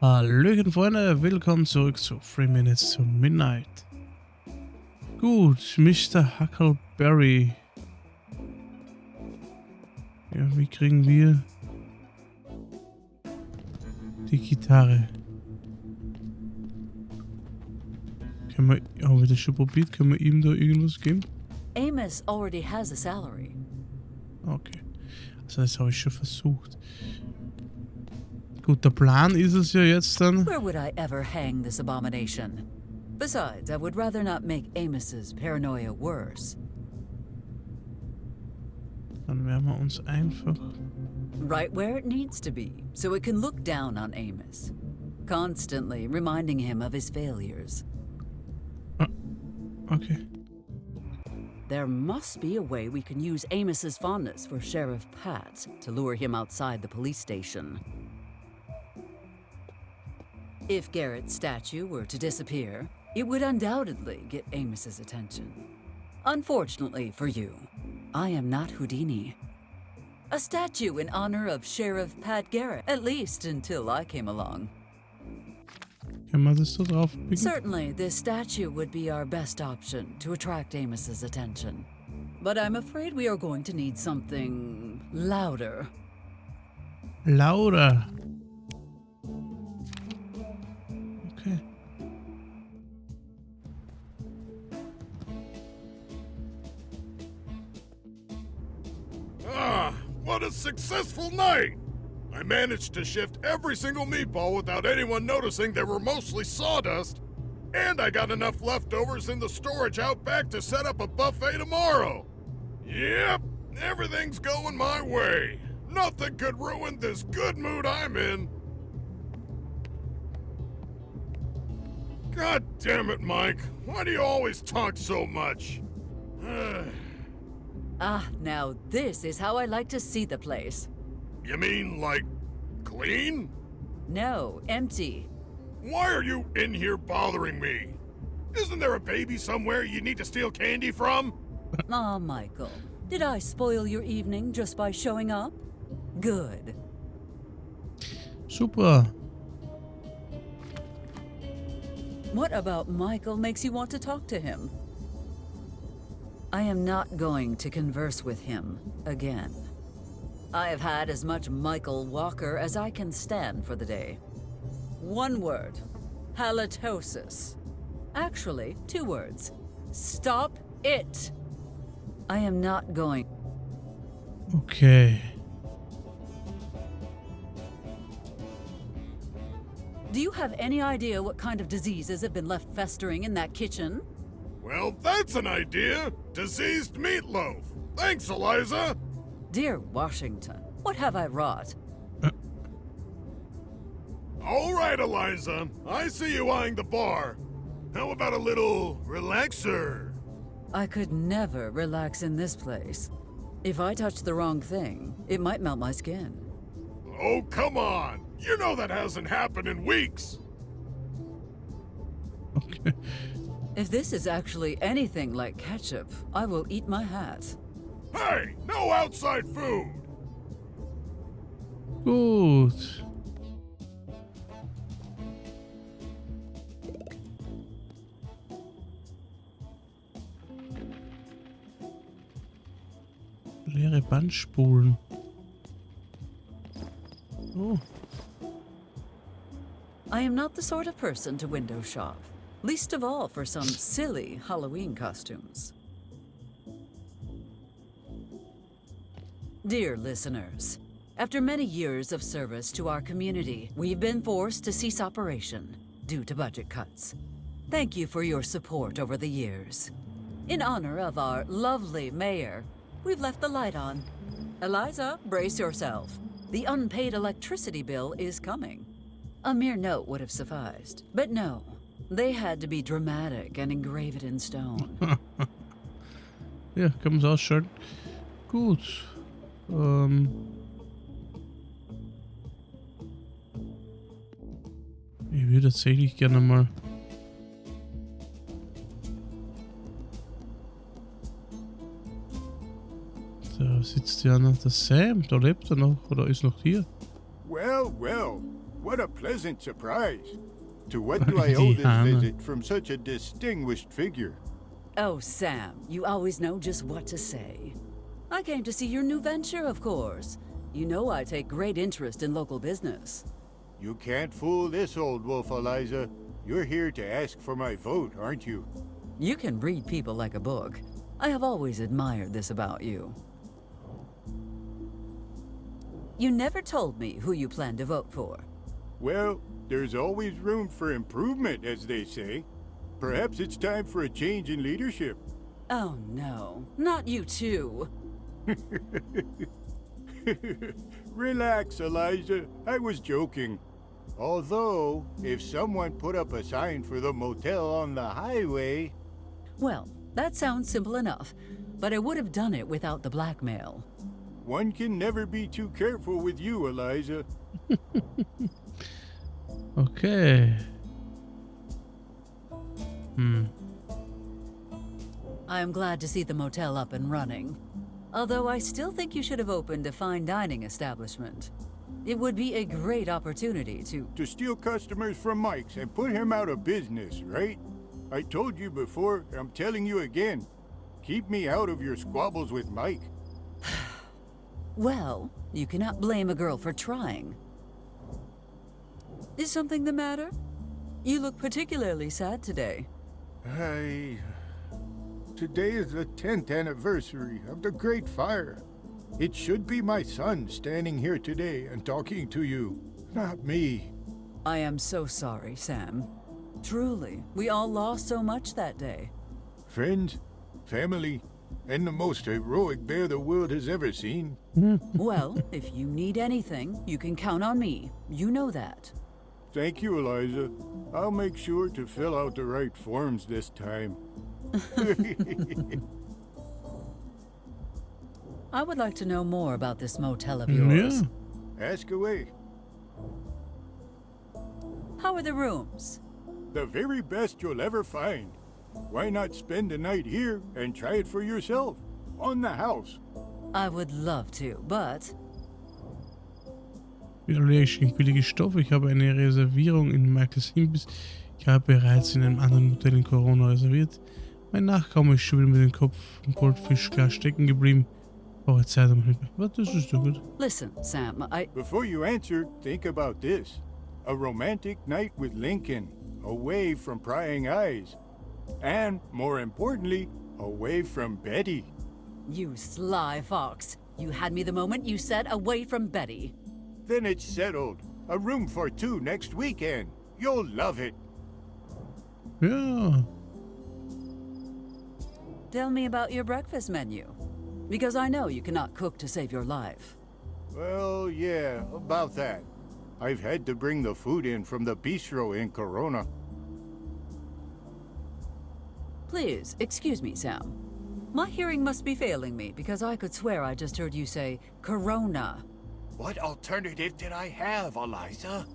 Hallöchen Freunde, willkommen zurück zu 3 Minutes to Midnight. Gut, Mr. Huckleberry. Ja, wie kriegen wir die Gitarre? Können wir, haben wir das schon probiert? Können wir ihm da irgendwas geben? Amos already has a salary. Okay, also das habe ich schon versucht. Gut, der Plan ist es ja jetzt dann. Where would I ever hang this abomination? Besides, I would rather not make Amos's paranoia worse. Dann werden wir uns einfach... Right where it needs to be, so it can look down on Amos. Constantly reminding him of his failures. Okay. There must be a way we can use Amos's fondness for Sheriff Pat to lure him outside the police station. If Garrett's statue were to disappear, it would undoubtedly get Amos's attention. Unfortunately for you, I am not Houdini. A statue in honor of Sheriff Pat Garrett, at least until I came along. Können wir das da drauf picken? Certainly, this statue would be our best option to attract Amos's attention. But I'm afraid we are going to need something louder. Lauter. Okay. What a successful night! I managed to shift every single meatball without anyone noticing they were mostly sawdust, and I got enough leftovers in the storage out back to set up a buffet tomorrow. Yep, everything's going my way. Nothing could ruin this good mood I'm in. God damn it, Mike. Why do you always talk so much? Now this is how I like to see the place. You mean, like, clean? No, empty. Why are you in here bothering me? Isn't there a baby somewhere you need to steal candy from? Aw, Michael. Did I spoil your evening just by showing up? Good. Super. What about Michael makes you want to talk to him? I am not going to converse with him again. I have had as much Michael Walker as I can stand for the day. One word. Halitosis. Actually, 2 words. Stop it! I am not going... Okay. Do you have any idea what kind of diseases have been left festering in that kitchen? Well, that's an idea. Diseased meatloaf. Thanks, Eliza. Dear Washington, what have I wrought? All right, Eliza. I see you eyeing the bar. How about a little relaxer? I could never relax in this place. If I touch the wrong thing, it might melt my skin. Oh, come on. You know that hasn't happened in weeks. Okay. If this is actually anything like ketchup, I will eat my hat. Hey, no outside food. Gut. Leere Bandspulen. Oh. I am not the sort of person to window shop, least of all for some silly Halloween costumes. Dear listeners, after many years of service to our community, we've been forced to cease operation due to budget cuts. Thank you for your support over the years. In honor of our lovely mayor, we've left the light on. Eliza, brace yourself. The unpaid electricity bill is coming. A mere note would have sufficed, but no. They had to be dramatic and engrave it in stone. Ja, kann man es ausschalten. Gut. Ich würde tatsächlich gerne mal... Da sitzt ja noch der Sam, da lebt er noch oder ist noch hier. Well, well. What a pleasant surprise. To what do I owe this visit from such a distinguished figure? Oh, Sam, you always know just what to say. I came to see your new venture, of course. You know I take great interest in local business. You can't fool this old wolf, Eliza. You're here to ask for my vote, aren't you? You can read people like a book. I have always admired this about you. You never told me who you plan to vote for. Well, there's always room for improvement, as they say. Perhaps it's time for a change in leadership. Oh no, not you too. Relax, Eliza. I was joking. Although, if someone put up a sign for the motel on the highway... Well, that sounds simple enough, but I would have done it without the blackmail. One can never be too careful with you, Eliza. Okay. I am glad to see the motel up and running. Although I still think you should have opened a fine dining establishment. It would be a great opportunity to... To steal customers from Mike's and put him out of business, right? I told you before, I'm telling you again. Keep me out of your squabbles with Mike. Well, you cannot blame a girl for trying. Is something the matter? You look particularly sad today. Today is the 10th anniversary of the Great Fire. It should be my son standing here today and talking to you, not me. I am so sorry, Sam. Truly, we all lost so much that day. Friends, family, and the most heroic bear the world has ever seen. Well, if you need anything, you can count on me. You know that. Thank you, Eliza. I'll make sure to fill out the right forms this time. I would like to know more about this motel of yours. Yeah. Ask away. How are the rooms? The very best you'll ever find. Why not spend the night here and try it for yourself? On the house. I would love to, but... Relation billige Stoffe. Ich habe eine Reservierung in Michaels Imbiss. Ich habe bereits in einem anderen Hotel in Corona reserviert. Mein Nachkomme ist schon wieder mit dem Kopf im Goldfischglas stecken geblieben. Brauche Zeit, um mit... Was, das ist so gut. Listen, Sam, Before you answer, think about this. A romantic night with Lincoln, away from prying eyes. And, more importantly, away from Betty. You sly fox. You had me the moment you said away from Betty. Then it's settled. A room for two next weekend. You'll love it. Ja. Tell me about your breakfast menu. Because I know you cannot cook to save your life. Well, yeah, about that. I've had to bring the food in from the bistro in Corona. Please, excuse me, Sam. My hearing must be failing me because I could swear I just heard you say Corona. What alternative did I have, Eliza?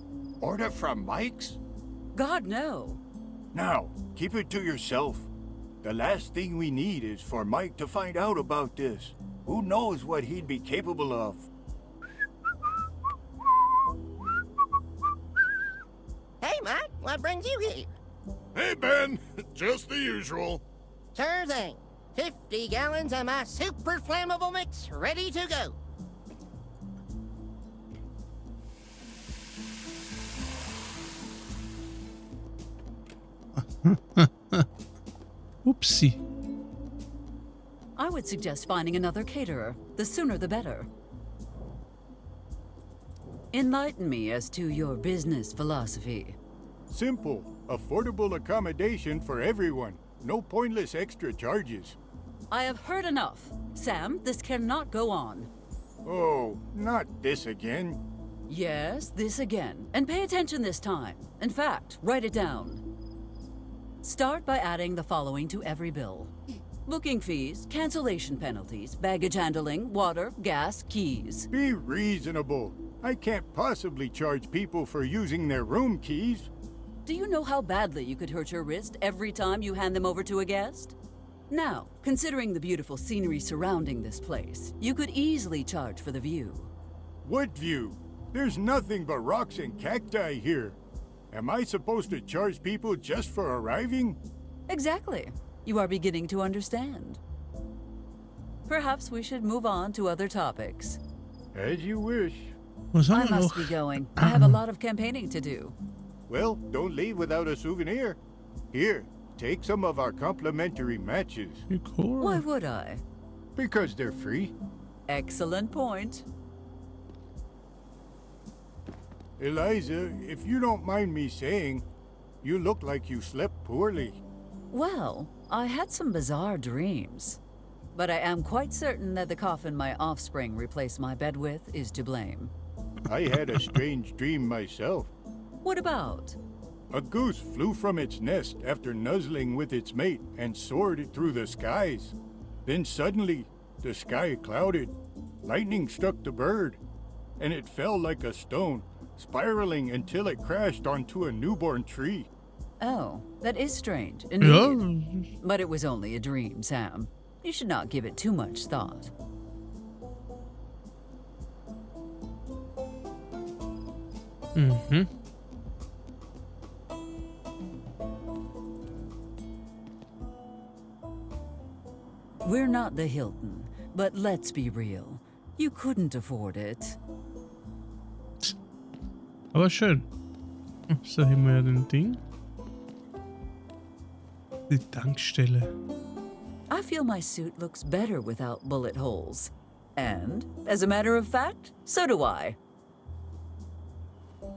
Order from Mike's? God, no. Now, keep it to yourself. The last thing we need is for Mike to find out about this. Who knows what he'd be capable of? Hey, Mike, what brings you here? Hey, Ben. Just the usual. Sure thing. 50 gallons of my super flammable mix ready to go. Oopsie. I would suggest finding another caterer. The sooner the better. Enlighten me as to your business philosophy. Simple, affordable accommodation for everyone. No pointless extra charges. I have heard enough. Sam, this cannot go on. Oh, not this again. Yes, this again. And pay attention this time. In fact, write it down. Start by adding the following to every bill. Booking fees, cancellation penalties, baggage handling, water, gas, keys. Be reasonable. I can't possibly charge people for using their room keys. Do you know how badly you could hurt your wrist every time you hand them over to a guest? Now, considering the beautiful scenery surrounding this place, you could easily charge for the view. What view? There's nothing but rocks and cacti here. Am I supposed to charge people just for arriving? Exactly. You are beginning to understand. Perhaps we should move on to other topics. As you wish. Was haben I wir must noch? be going. I have a lot of campaigning to do. Well, don't leave without a souvenir. Here, take some of our complimentary matches. Cool. Why would I? Because they're free. Excellent point. Eliza, if you don't mind me saying, you look like you slept poorly. Well, I had some bizarre dreams. But I am quite certain that the coffin my offspring replaced my bed with is to blame. I had a strange dream myself. What about? A goose flew from its nest after nuzzling with its mate and soared through the skies. Then suddenly, the sky clouded. Lightning struck the bird, and it fell like a stone, spiraling until it crashed onto a newborn tree. Oh, that is strange, Ja. indeed. But it was only a dream, Sam. You should not give it too much thought. Mhm. We're not the Hilton, but let's be real. You couldn't afford it. Aber schön. So, hier mal den Ding. Die Tankstelle. I feel my suit looks better without bullet holes. And, as a matter of fact, so do I.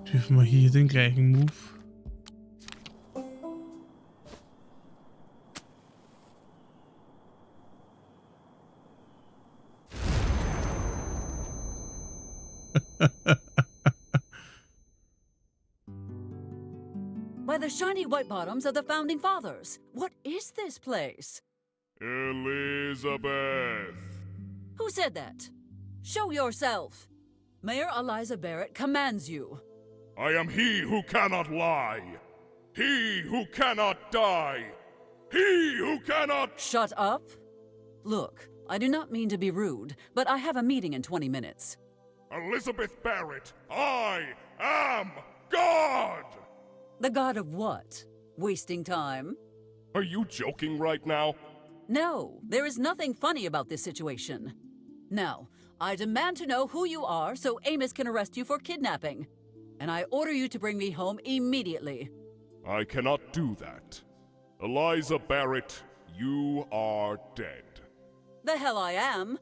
Dürfen wir hier den gleichen Move? By the shiny white bottoms of the Founding Fathers. What is this place? Elizabeth. Who said that? Show yourself. Mayor Eliza Barrett commands you. I am he who cannot lie. He who cannot die. He who cannot... Shut up. Look, I do not mean to be rude, but I have a meeting in 20 minutes. Elizabeth Barrett, I am God! The god of what? Wasting time? Are you joking right now? No, there is nothing funny about this situation. Now, I demand to know who you are so Amos can arrest you for kidnapping. And I order you to bring me home immediately. I cannot do that. Eliza Barrett, you are dead. The hell I am.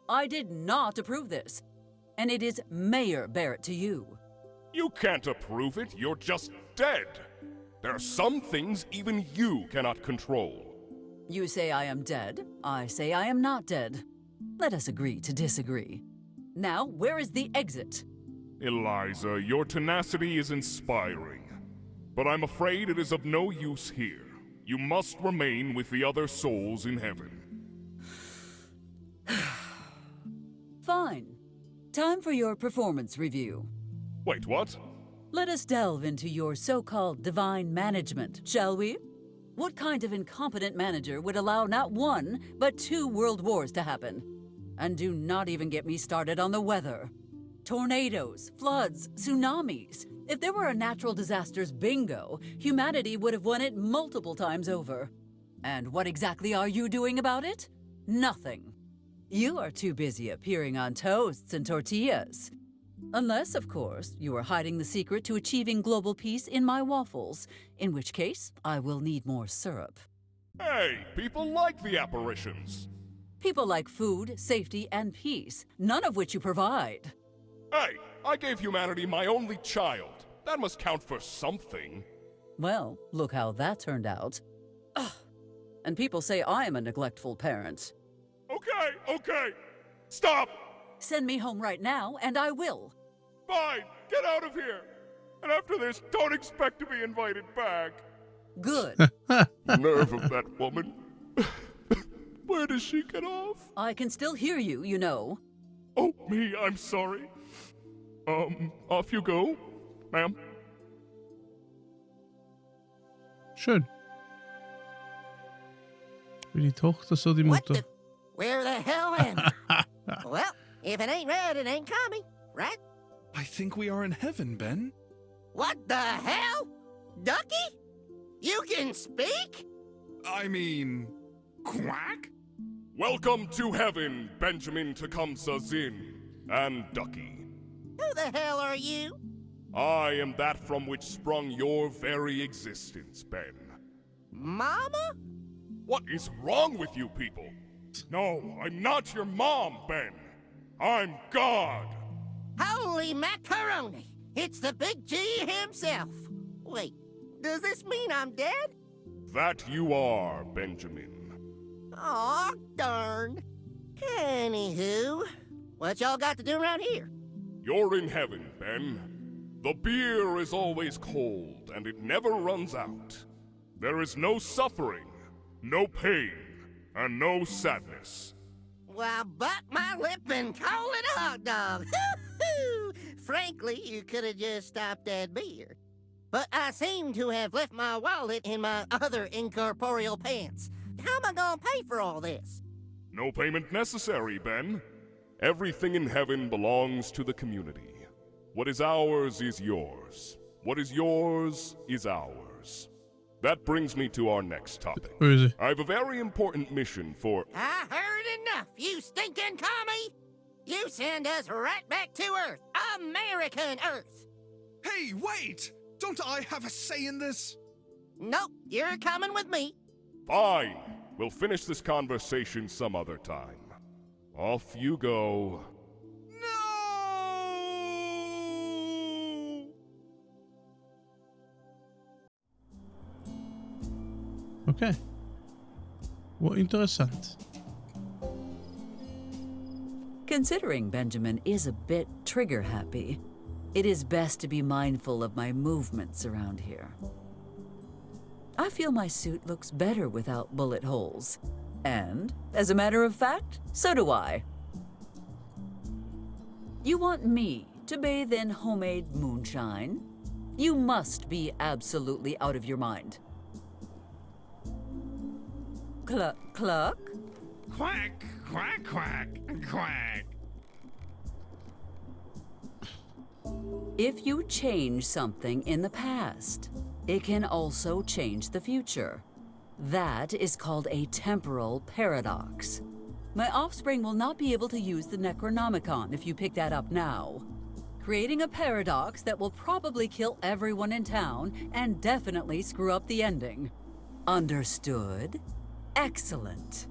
I did not approve this. And it is Mayor Barrett to you. You can't approve it, you're just dead. There are some things even you cannot control. You say I am dead, I say I am not dead. Let us agree to disagree. Now, where is the exit? Eliza, your tenacity is inspiring. But I'm afraid it is of no use here. You must remain with the other souls in heaven. Fine. Time for your performance review. Wait, what? Let us delve into your so-called divine management, shall we? What kind of incompetent manager would allow not one, but 2 world wars to happen? And do not even get me started on the weather. Tornadoes, floods, tsunamis. If there were a natural disasters bingo, humanity would have won it multiple times over. And what exactly are you doing about it? Nothing. You are too busy appearing on toasts and tortillas. Unless, of course, you are hiding the secret to achieving global peace in my waffles, in which case I will need more syrup. Hey, people like the apparitions. People like food, safety, and peace, none of which you provide. Hey, I gave humanity my only child. That must count for something. Well, look how that turned out. Ugh. And people say I am a neglectful parent. Okay. Stop! Send me home right now, and I will. Fine, get out of here. And after this, don't expect to be invited back. Good. Nerve of that woman. Where does she get off? I can still hear you, you know. Oh, me, I'm sorry. Off you go, ma'am. Schön. Wie die Tochter, so die What Mutter. the? Where the hell am I? Well, if it ain't red, it ain't coming, right? I think we are in heaven, Ben. What the hell? Ducky? You can speak? I mean, quack? Welcome to heaven, Benjamin Tecumseh Zinn and Ducky. Who the hell are you? I am that from which sprung your very existence, Ben. Mama? What is wrong with you people? No, I'm not your mom, Ben. I'm God. Holy macaroni! It's the Big G himself. Wait, does this mean I'm dead? That you are, Benjamin. Aw, darn. Anywho, what y'all got to do around here? You're in heaven, Ben. The beer is always cold, and it never runs out. There is no suffering, no pain, and no sadness. Well, butt my lip and call it a hot dog. Frankly, you could have just stopped that beer. But I seem to have left my wallet in my other incorporeal pants. How am I gonna pay for all this? No payment necessary, Ben. Everything in heaven belongs to the community. What is ours is yours. What is yours is ours. That brings me to our next topic. Where is it? I have a very important mission for... I heard enough, you stinking commie! You send us right back to Earth, American Earth! Hey, wait! Don't I have a say in this? Nope, you're coming with me. Fine. We'll finish this conversation some other time. Off you go. Okej. Vad intressant. Considering Benjamin is a bit trigger-happy, it is best to be mindful of my movements around here. I feel my suit looks better without bullet holes. And, as a matter of fact, so do I. You want me to bathe in homemade moonshine? You must be absolutely out of your mind. Cluck, cluck? Quack, quack, quack, quack. If you change something in the past, it can also change the future. That is called a temporal paradox. My offspring will not be able to use the Necronomicon if you pick that up now. Creating a paradox that will probably kill everyone in town and definitely screw up the ending. Understood? Excellent.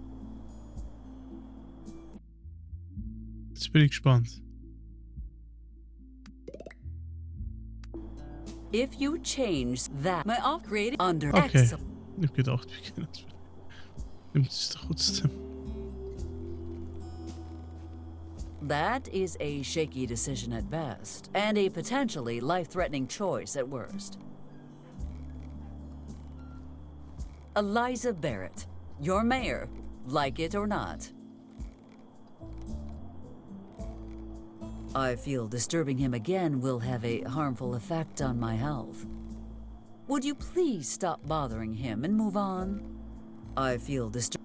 Jetzt bin ich gespannt. If you change that, my off created under Okay. excellent. Ich hab gedacht, wir können das. Nimmt es trotzdem. That is a shaky decision at best, and a potentially life-threatening choice at worst. Eliza Barrett, your mayor, like it or not. I feel disturbing him again will have a harmful effect on my health. Would you please stop bothering him and move on? I feel disturbed.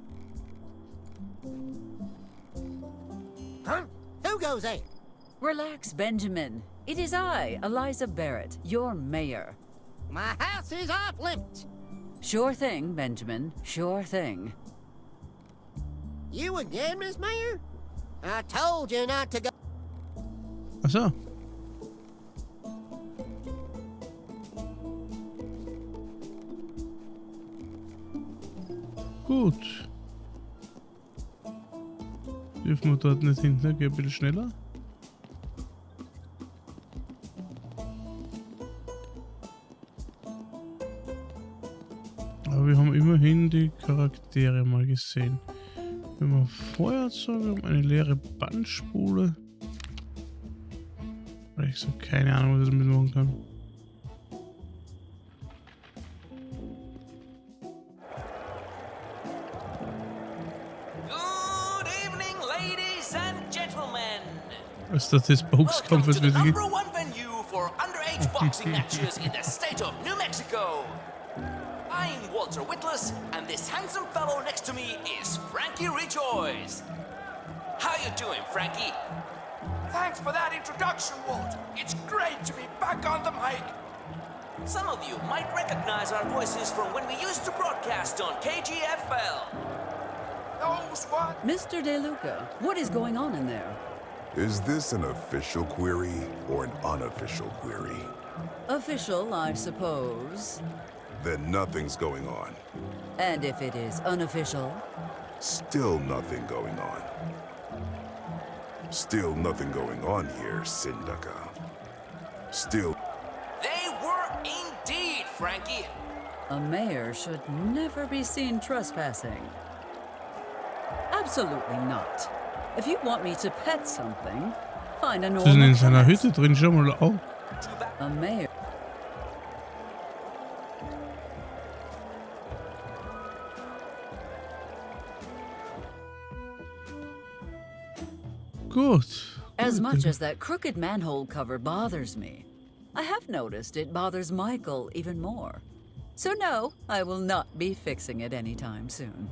Huh? Who goes there? Relax, Benjamin. It is I, Eliza Barrett, your mayor. My house is off limits. Sure thing, Benjamin. Sure thing. You again, Miss Mayor? I told you not to go. Ach so. Gut. Dürfen wir dort nicht hin? Geh ein bisschen schneller. Aber wir haben immerhin die Charaktere mal gesehen. Wir haben Feuerzeug, wir haben eine leere Bandspule. Ich so keine Ahnung, was ich damit machen kann. Good evening, ladies and gentlemen. Ist das das Boxkampf, Welcome was to wir the sehen? number one venue for underage boxing matches in the state of New Mexico. I'm Walter Whitless, and this handsome fellow next to me is Frankie Rejoice. How you doing, Frankie? Thanks for that introduction, Walt. It's great to be back on the mic. Some of you might recognize our voices from when we used to broadcast on KGFL. Those what? Mr. DeLuca, what is going on in there? Is this an official query or an unofficial query? Official, I suppose. Then nothing's going on. And if it is unofficial? Still nothing going on. Still nothing going on here, Sindaka. Still. They were indeed, Frankie. A mayor should never be seen trespassing. Absolutely not. If you want me to pet something, find a Sie sind in normal seiner cat. Hütte drin, schau mal. Oh. A mayor. Gut. As much as that crooked manhole cover bothers me, I have noticed it bothers Michael even more. So no, I will not be fixing it anytime soon.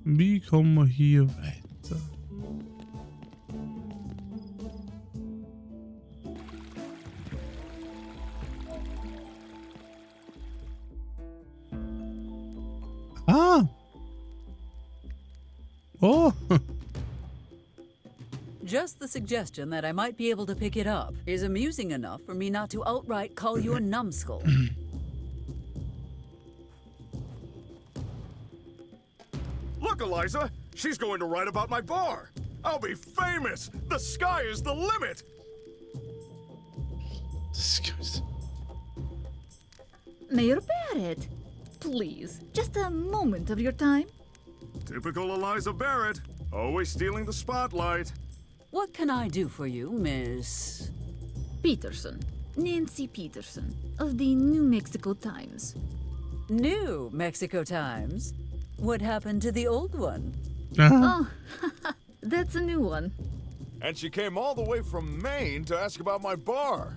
Wie kommen wir hier weiter? Ah! Oh! Just the suggestion that I might be able to pick it up is amusing enough for me not to outright call you a numbskull. Look, Eliza! She's going to write about my bar! I'll be famous! The sky is the limit! Disgusting. Mayor Barrett, please, just a moment of your time. Typical Eliza Barrett, always stealing the spotlight. What can I do for you, Miss... Peterson, Nancy Peterson, of the New Mexico Times. New Mexico Times? What happened to the old one? Oh, that's a new one. And she came all the way from Maine to ask about my bar.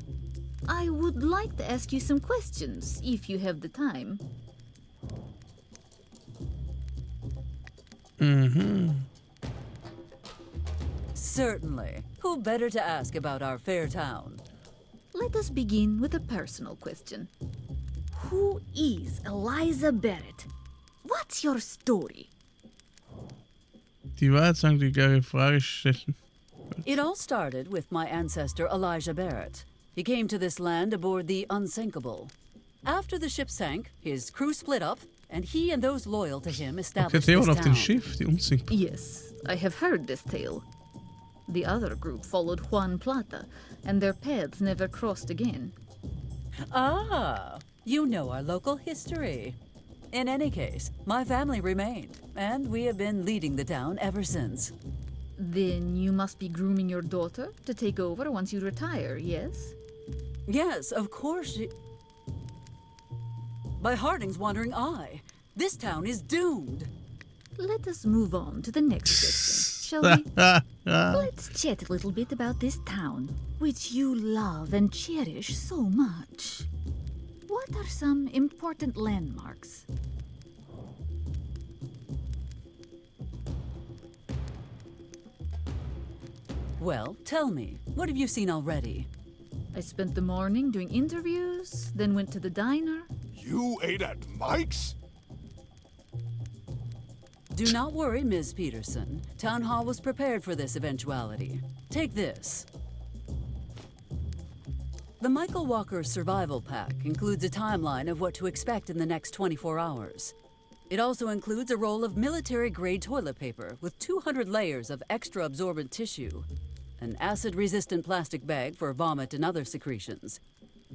I would like to ask you some questions, if you have the time. Certainly. Who better to ask about our fair town? Let us begin with a personal question. Who is Eliza Barrett? What's your story? Die Wahrheit sagen, die klare Frage stellen. It all started with my ancestor Elijah Barrett. He came to this land aboard the Unsinkable. After the ship sank, his crew split up, and he and those loyal to him Okay, established der this war auf dem town. Schiff, die unsinkbar. Yes, I have heard this tale. The other group followed Juan Plata, and their paths never crossed again. Ah, you know our local history. In any case, my family remained, and we have been leading the town ever since. Then you must be grooming your daughter to take over once you retire, yes? Yes, of course she... By Harding's wandering eye, this town is doomed. Let us move on to the next question, shall we? Let's chat a little bit about this town, which you love and cherish so much. What are some important landmarks? Well, tell me, what have you seen already? I spent the morning doing interviews, then went to the diner. You ate at Mike's? Do not worry, Ms. Peterson. Town Hall was prepared for this eventuality. Take this. The Michael Walker Survival Pack includes a timeline of what to expect in the next 24 hours. It also includes a roll of military-grade toilet paper with 200 layers of extra absorbent tissue, an acid-resistant plastic bag for vomit and other secretions,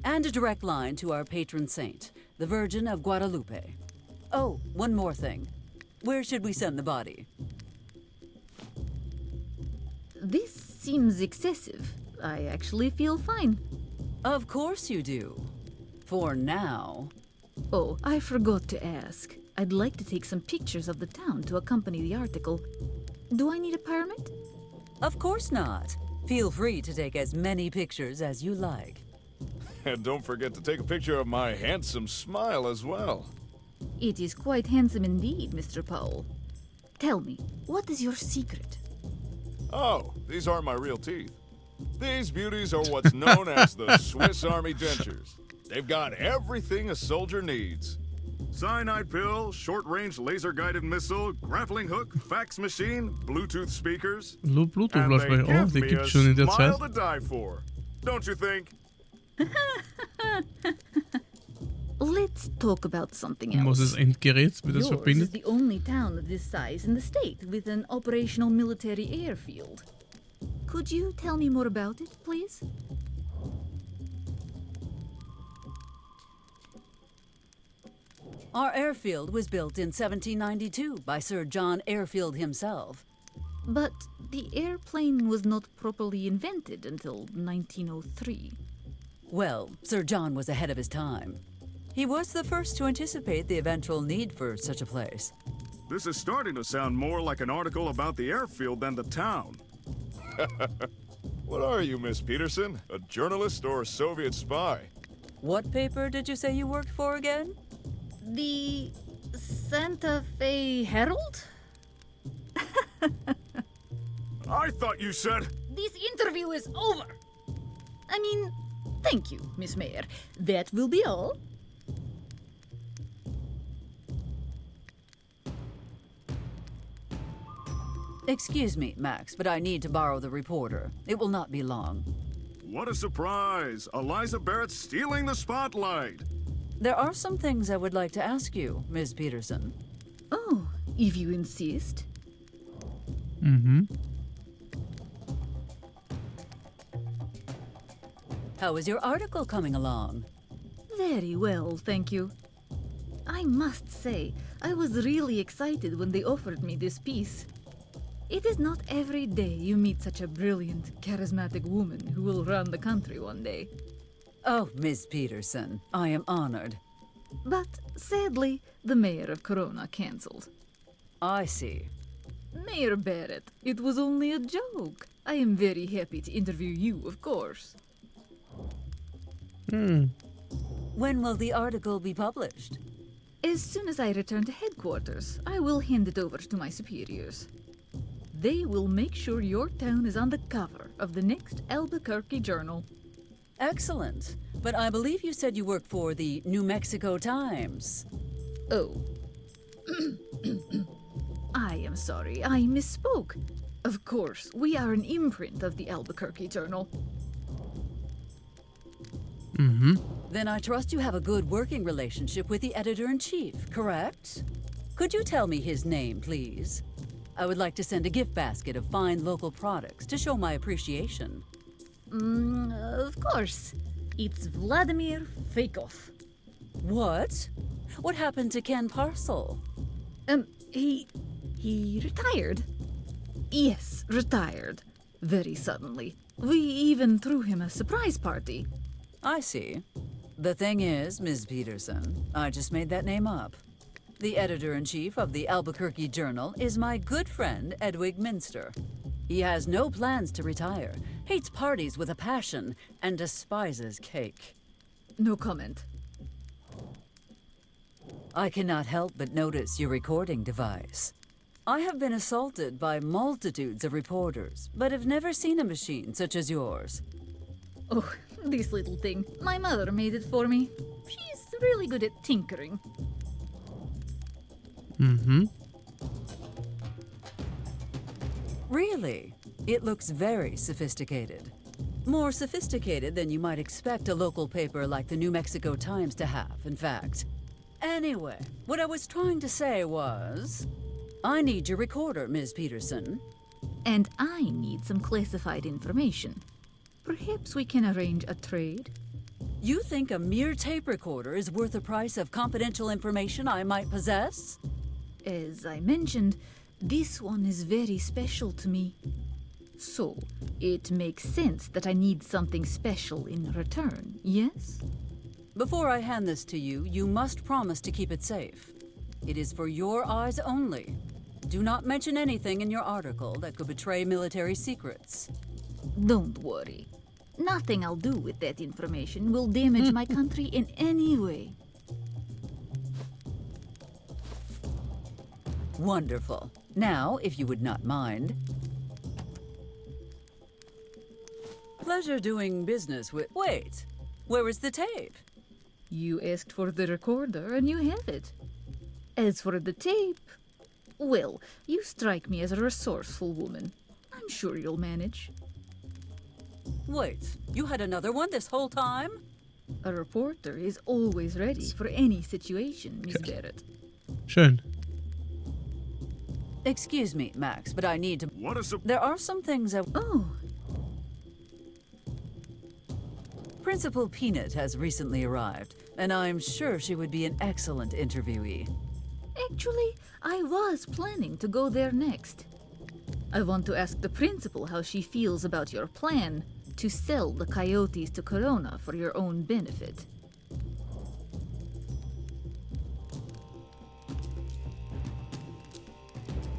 and a direct line to our patron saint, the Virgin of Guadalupe. Oh, one more thing. Where should we send the body? This seems excessive. I actually feel fine. Of course you do. For now. Oh, I forgot to ask. I'd like to take some pictures of the town to accompany the article. Do I need a permit? Of course not. Feel free to take as many pictures as you like. And don't forget to take a picture of my handsome smile as well. It is quite handsome indeed, Mr. Powell. Tell me, what is your secret? Oh, these aren't my real teeth. These beauties are what's known as the Swiss Army dentures. They've got everything a soldier needs. Cyanide pill, short-range laser-guided missile, grappling hook, fax machine, Bluetooth speakers. Bluetooth-Lautsprecher, oh, die gibt's schon in der Zeit. To die for. Don't you think? Let's talk about something else. Was das Endgerät, mit das Yours verbindet? is the only town of this size in the state with an operational military airfield. Could you tell me more about it, please? Our airfield was built in 1792 by Sir John Airfield himself. But the airplane was not properly invented until 1903. Well, Sir John was ahead of his time. He was the first to anticipate the eventual need for such a place. This is starting to sound more like an article about the airfield than the town. What are you, Miss Peterson? A journalist or a Soviet spy? What paper did you say you worked for again? The Santa Fe Herald? I thought you said... This interview is over. I mean, thank you, Miss Mayor. That will be all. Excuse me, Max, but I need to borrow the reporter. It will not be long. What a surprise! Eliza Barrett stealing the spotlight! There are some things I would like to ask you, Ms. Peterson. Oh, if you insist. Mm-hmm. How is your article coming along? Very well, thank you. I must say, I was really excited when they offered me this piece. It is not every day you meet such a brilliant, charismatic woman who will run the country one day. Oh, Ms. Peterson, I am honored. But sadly, the mayor of Corona cancelled. I see. Mayor Barrett, it was only a joke. I am very happy to interview you, of course. When will the article be published? As soon as I return to headquarters, I will hand it over to my superiors. They will make sure your town is on the cover of the next Albuquerque Journal. Excellent. But I believe you said you work for the New Mexico Times. Oh. I am sorry, I misspoke. Of course, we are an imprint of the Albuquerque Journal. Mm-hmm. Then I trust you have a good working relationship with the editor-in-chief, correct? Could you tell me his name, please? I would like to send a gift basket of fine local products to show my appreciation. Of course. It's Vladimir Feikov. What? What happened to Ken Parcel? He retired. Yes, retired. Very suddenly. We even threw him a surprise party. I see. The thing is, Ms. Peterson, I just made that name up. The editor-in-chief of the Albuquerque Journal is my good friend, Edwig Minster. He has no plans to retire, hates parties with a passion, and despises cake. No comment. I cannot help but notice your recording device. I have been assaulted by multitudes of reporters, but have never seen a machine such as yours. Oh, this little thing. My mother made it for me. She's really good at tinkering. Mm-hmm. Really? It looks very sophisticated. More sophisticated than you might expect a local paper like the New Mexico Times to have, in fact. Anyway, what I was trying to say was... I need your recorder, Ms. Peterson. And I need some classified information. Perhaps we can arrange a trade? You think a mere tape recorder is worth the price of confidential information I might possess? As I mentioned, this one is very special to me. So, it makes sense that I need something special in return, yes? Before I hand this to you, you must promise to keep it safe. It is for your eyes only. Do not mention anything in your article that could betray military secrets. Don't worry. Nothing I'll do with that information will damage my country in any way. Wonderful. Now, if you would not mind. Pleasure doing business with... Wait, where is the tape? You asked for the recorder and you have it. As for the tape, well, you strike me as a resourceful woman. I'm sure you'll manage. Wait, you had another one this whole time? A reporter is always ready for any situation, Miss Barrett. Schön. Excuse me, Max, but I need to... What is the... There are some things I... Oh, Principal Peanut has recently arrived, and I'm sure she would be an excellent interviewee. actually, I was planning to go there next. I want to ask the principal how she feels about your plan to sell the coyotes to Corona for your own benefit.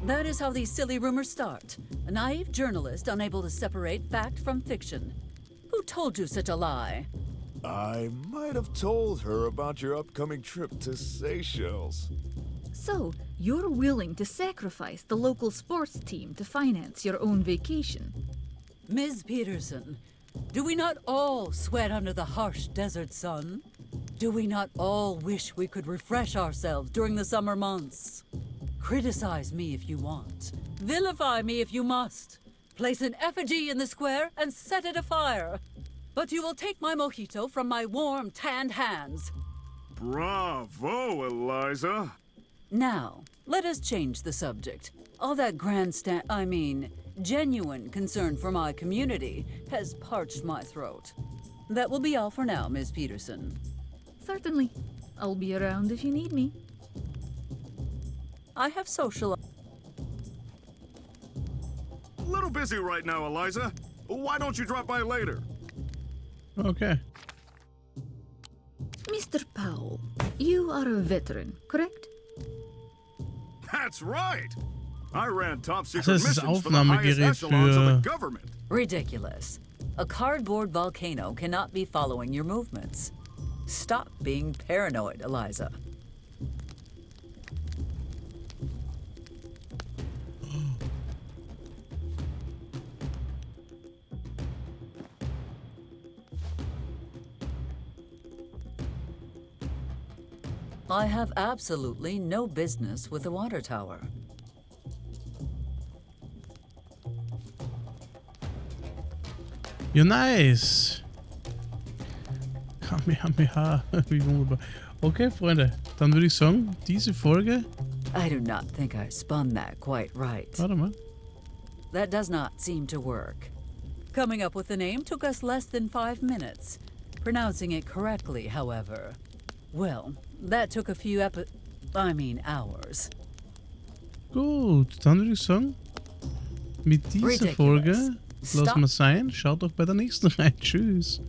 That is how these silly rumors start. A naive journalist unable to separate fact from fiction. Who told you such a lie? I might have told her about your upcoming trip to Seychelles. So, you're willing to sacrifice the local sports team to finance your own vacation? Ms. Peterson, do we not all sweat under the harsh desert sun? Do we not all wish we could refresh ourselves during the summer months? Criticize me if you want. Vilify me if you must. Place an effigy in the square and set it afire. But you will take my mojito from my warm, tanned hands. Bravo, Eliza. Now, let us change the subject. All that genuine concern for my community has parched my throat. That will be all for now, Ms. Peterson. Certainly. I'll be around if you need me. I have social... A little busy right now, Eliza. Why don't you drop by later? Okay. Mr. Powell, you are a veteran, correct? That's right. I ran top Das secret ist das missions for the highest Aufnahmegerät echelons of the für... government. Ridiculous. A cardboard volcano cannot be following your movements. Stop being paranoid, Eliza. I have absolutely no business with the water tower. Ja, nice. Kamehameha. Wie wunderbar. Okay, Freunde. Dann würde ich sagen, diese Folge... I do not think I spun that quite right. Warte mal. That does not seem to work. Coming up with the name took us less than 5 minutes. Pronouncing it correctly, however... Well, that took a few hours. Gut, dann würde ich sagen, mit dieser Folge lassen wir sein. Schaut doch bei der nächsten rein. Tschüss.